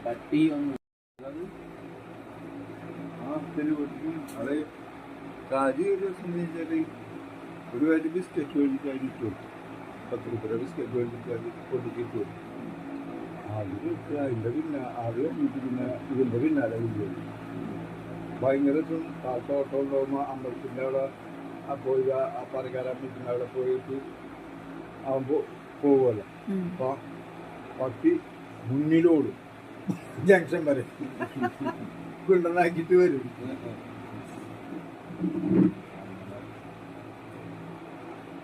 പട്ടി ഒന്നും അവിടെ കാര്യം ഒരു ദിവസം വെച്ചാല് ഒരു വലിയ ബിസ്ക്കറ്റ് മേടിച്ചിട്ട് അതിന് ഇട്ടു കൊടുത്തു. 10 രൂപ ബിസ്ക്കറ്റ് മേടിച്ചിട്ട് അത് കൊണ്ടിട്ട് കൊടുത്തു. അതിൻ്റെ പിന്നെ അത് കഴിഞ്ഞിട്ട് പിന്നെ ഇതിൻ്റെ പിന്നാലെ വിളിച്ചത് ഭയങ്കര കാലത്ത് ഓട്ടോ ഉണ്ടാകുമ്പോൾ അമ്പലത്തിൻ്റെ അവിടെ പോയി ആ പറക്കാരമ്പലത്തിൻ്റെ അവിടെ പോയിട്ട് ആകുമ്പോൾ പോകുമല്ലോ. അപ്പം പട്ടി മുന്നിലോടും ജംഗ്ഷൻ വരെ പിണ്ടനാക്കിയിട്ട് വരും.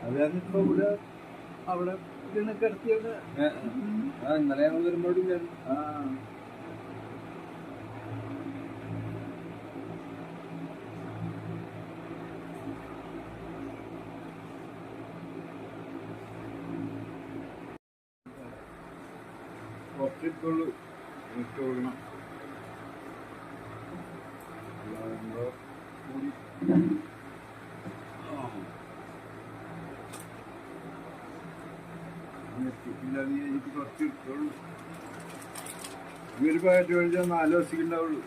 അതാണിപ്പോ ഇവിടെ അവിടെ ഇതിനെ കിടത്തിയത്. ഇന്നലെ ഞങ്ങൾ വരുമ്പോഴും കുറച്ചിട്ടുള്ളൂ ഓടണം. കുറച്ച് ഇട്ടുള്ളൂ. ഈ ഒരു പാറ്റ് മേടിച്ചാൽ 4 ദിവസത്തേക്ക് ഉണ്ടാവുള്ളൂ.